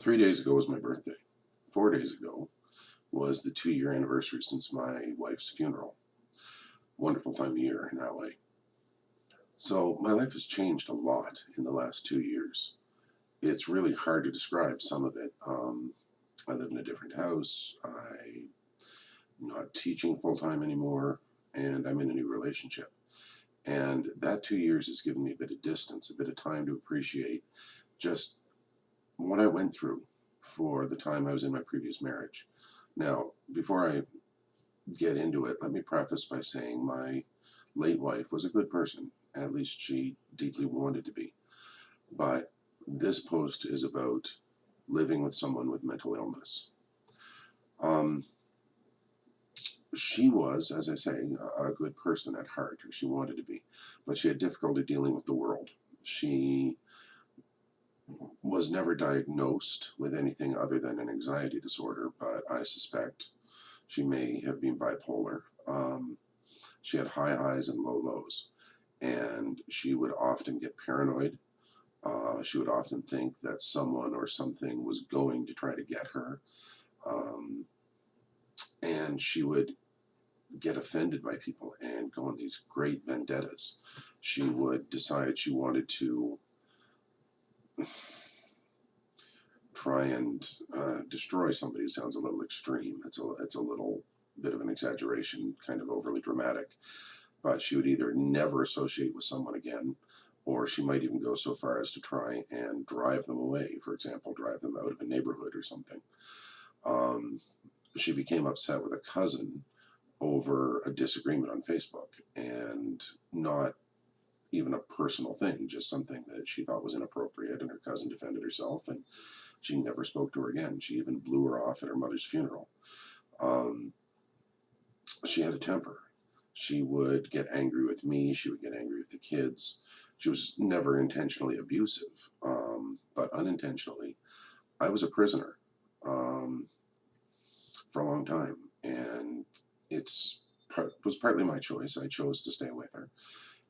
3 days ago was my birthday. 4 days ago was the 2-year anniversary since my wife's funeral. Wonderful time of year in that way. So my life has changed a lot in the last 2 years. It's really hard to describe some of it. I live in a different house. I'm not teaching full time anymore, and I'm in a new relationship. And that 2 years has given me a bit of distance, a bit of time to appreciate just what I went through for the time I was in my previous marriage. Now, before I get into it, let me preface by saying my late wife was a good person. At least she deeply wanted to be. But this post is about living with someone with mental illness. Um, she was, as I say, a good person at heart, or she wanted to be, but she had difficulty dealing with the world. She was never diagnosed with anything other than an anxiety disorder, but I suspect she may have been bipolar. She had high highs and low lows, and she would often get paranoid. She would often think that someone or something was going to try to get her, um, and she would get offended by people and go on these great vendettas. She would decide she wanted to try and destroy somebody. It sounds a little extreme. It's a little bit of an exaggeration, kind of overly dramatic. But she would either never associate with someone again, or she might even go so far as to try and drive them away. For example, drive them out of a neighborhood or something. Um, she became upset with a cousin over a disagreement on Facebook, and not even a personal thing, just something that she thought was inappropriate, and her cousin defended herself, and she never spoke to her again. She even blew her off at her mother's funeral. Um, she had a temper. She would get angry with me. She would get angry with the kids. She was never intentionally abusive, but unintentionally. I was a prisoner for a long time, and it's was partly my choice. I chose to stay with her,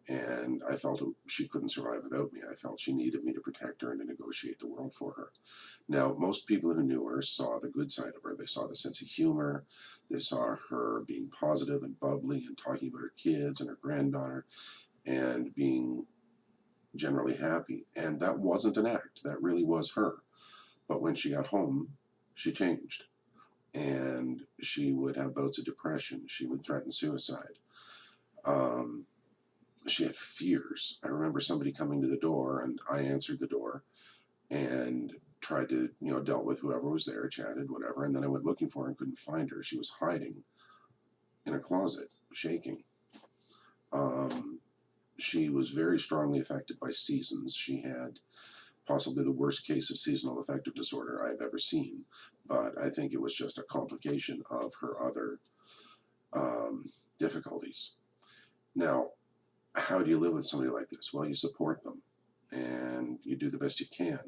and I felt she couldn't survive without me. I felt she needed me to protect her and to negotiate the world for her. Now, most people who knew her saw the good side of her. They saw the sense of humor. They saw her being positive and bubbly and talking about her kids and her granddaughter and being generally happy. And that wasn't an act. That really was her. But when she got home, she changed. And she would have bouts of depression. She would threaten suicide. Um, she had fears. I remember somebody coming to the door, and I answered the door and tried to, dealt with whoever was there, chatted, whatever. And then I went looking for her and couldn't find her. She was hiding in a closet, shaking. Um, she was very strongly affected by seasons. She had possibly the worst case of seasonal affective disorder I've ever seen, but I think it was just a complication of her other difficulties. Now, how do you live with somebody like this? Well, you support them and you do the best you can.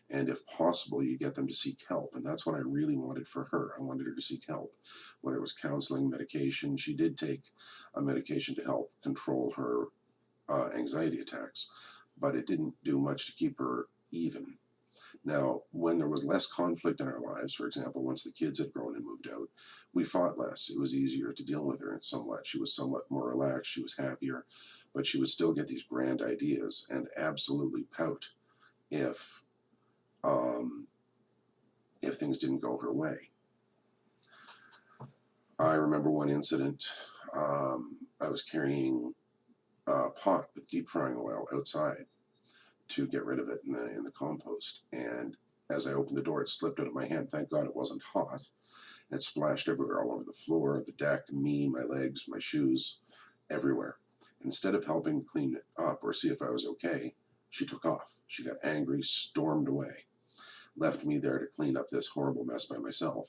And if possible, you get them to seek help. And that's what I really wanted for her. I wanted her to seek help, whether it was counseling, medication. She did take a medication to help control her anxiety attacks, but it didn't do much to keep her even. Now, when there was less conflict in our lives, for example, once the kids had grown and moved out, we fought less. It was easier to deal with her somewhat. She was somewhat more relaxed. She was happier, but she would still get these grand ideas and absolutely pout if um, if things didn't go her way. I remember one incident. I was carrying a pot with deep frying oil outside to get rid of it in the compost, and as I opened the door, it slipped out of my hand. Thank God it wasn't hot. It splashed everywhere, all over the floor, the deck, me, my legs, my shoes, everywhere. Instead of helping clean it up or see if I was okay, she took off. She got angry, stormed away, left me there to clean up this horrible mess by myself.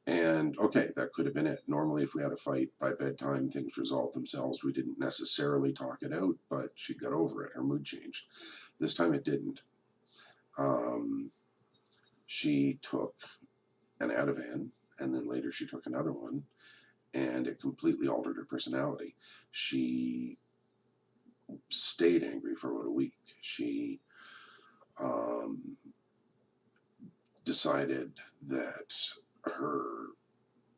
And okay, that could have been it. Normally, if we had a fight by bedtime, things resolved themselves. We didn't necessarily talk it out, but she got over it. Her mood changed. This time it didn't. She took an Ativan, and then later she took another one, and it completely altered her personality. She stayed angry for about a week. She decided that her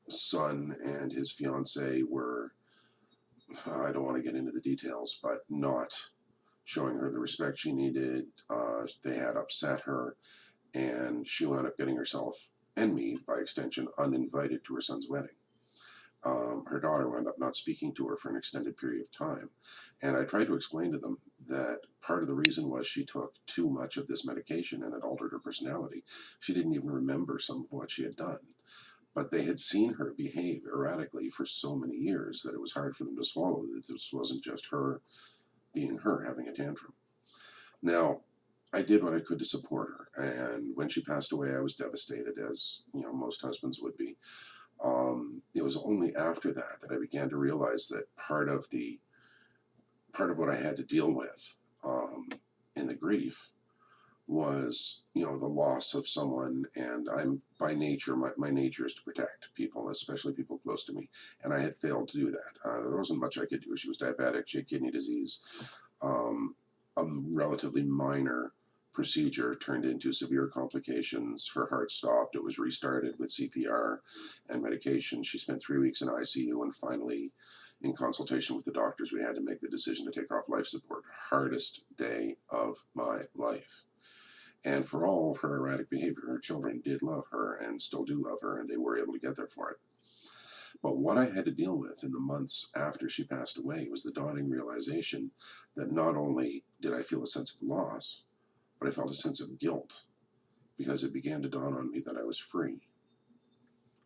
son and his fiance were, I don't want to get into the details, but not showing her the respect she needed. They had upset her, and she wound up getting herself, and me by extension, uninvited to her son's wedding. Her daughter wound up not speaking to her for an extended period of time. And I tried to explain to them that part of the reason was she took too much of this medication and it altered her personality. She didn't even remember some of what she had done. But they had seen her behave erratically for so many years that it was hard for them to swallow that this wasn't just her being her having a tantrum. Now, I did what I could to support her, and when she passed away, I was devastated, as most husbands would be. It was only after that that I began to realize that part of what I had to deal with in the grief was the loss of someone, and I'm by nature, my nature is to protect people, especially people close to me, and I had failed to do that. There wasn't much I could do. She was diabetic, she had kidney disease. um, a relatively minor procedure turned into severe complications. Her heart stopped. It was restarted with CPR and medication. She spent 3 weeks in ICU, and finally, in consultation with the doctors, we had to make the decision to take her off life support. Hardest day of my life. And for all her erratic behavior, her children did love her and still do love her, and they were able to get there for it. But what I had to deal with in the months after she passed away was the dawning realization that not only did I feel a sense of loss, but I felt a sense of guilt, because it began to dawn on me that I was free.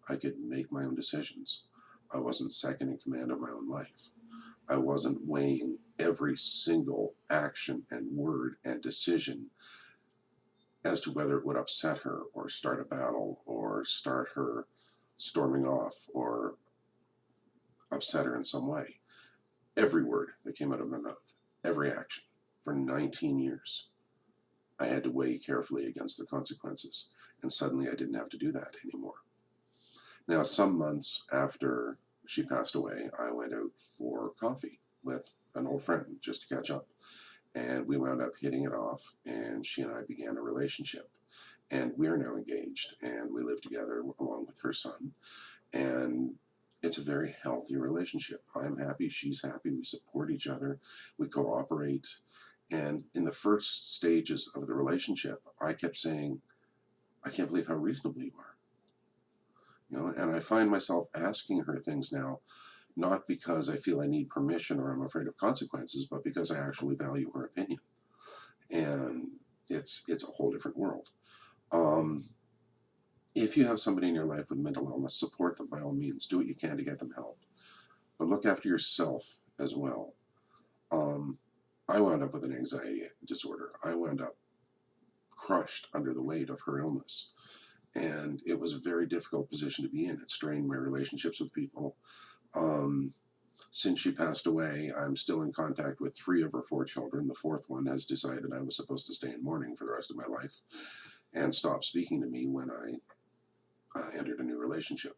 I could make my own decisions. I wasn't second in command of my own life. I wasn't weighing every single action and word and decision as to whether it would upset her or start a battle or start her storming off or upset her in some way. Every word that came out of my mouth, every action, for 19 years, I had to weigh carefully against the consequences. And suddenly I didn't have to do that anymore. Now, some months after she passed away, I went out for coffee with an old friend just to catch up. And we wound up hitting it off, and she and I began a relationship. And we're now engaged, and we live together along with her son. And it's a very healthy relationship. I'm happy, she's happy, we support each other, we cooperate. And in the first stages of the relationship, I kept saying, I can't believe how reasonable you are. And I find myself asking her things now, not because I feel I need permission or I'm afraid of consequences, but because I actually value her opinion. And it's a whole different world. If you have somebody in your life with mental illness, support them by all means. Do what you can to get them help. But look after yourself as well. I wound up with an anxiety disorder. I wound up crushed under the weight of her illness. And it was a very difficult position to be in. It strained my relationships with people. Since she passed away, I'm still in contact with 3 of her 4 children. The 4th one has decided I was supposed to stay in mourning for the rest of my life and stop speaking to me when I entered a new relationship.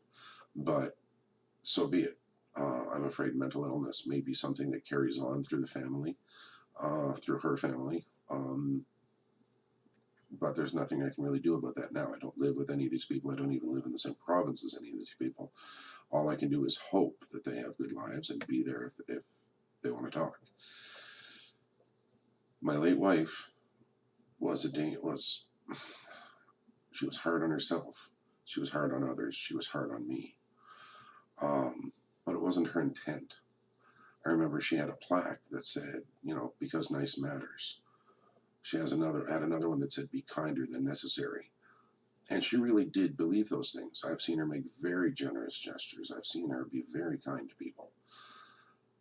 But so be it. I'm afraid mental illness may be something that carries on through the family, through her family. But there's nothing I can really do about that now. I don't live with any of these people. I don't even live in the same province as any of these people. All I can do is hope that they have good lives and be there if they want to talk. My late wife she was hard on herself. She was hard on others. She was hard on me. But it wasn't her intent. I remember she had a plaque that said, because nice matters. She had another one that said, be kinder than necessary. And she really did believe those things. I've seen her make very generous gestures. I've seen her be very kind to people.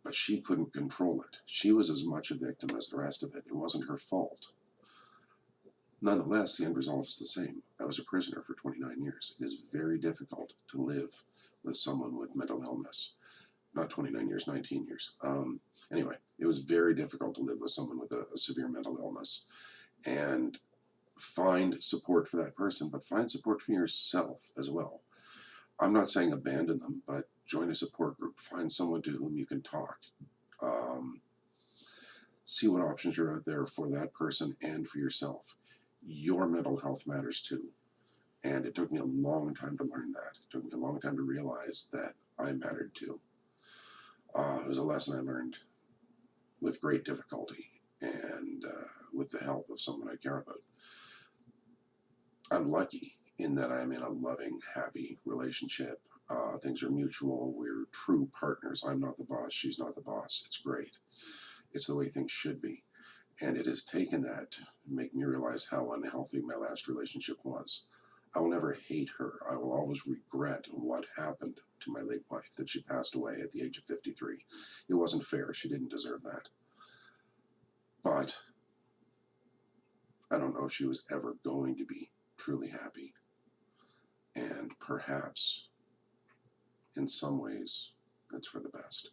But she couldn't control it. She was as much a victim as the rest of it. It wasn't her fault. Nonetheless, the end result is the same. I was a prisoner for 29 years. It is very difficult to live with someone with mental illness. Not 29 years, 19 years. Anyway, it was very difficult to live with someone with a severe mental illness. And find support for that person, but find support for yourself as well. I'm not saying abandon them, but join a support group. Find someone to whom you can talk. See what options are out there for that person and for yourself. Your mental health matters too. And it took me a long time to learn that. It took me a long time to realize that I mattered too. It was a lesson I learned with great difficulty and with the help of someone I care about. I'm lucky in that I'm in a loving, happy relationship. Things are mutual. We're true partners. I'm not the boss. She's not the boss. It's great. It's the way things should be. And it has taken that to make me realize how unhealthy my last relationship was. I will never hate her. I will always regret what happened to my late wife, that she passed away at the age of 53. It wasn't fair. She didn't deserve that. But I don't know if she was ever going to be truly happy. And perhaps, in some ways, it's for the best.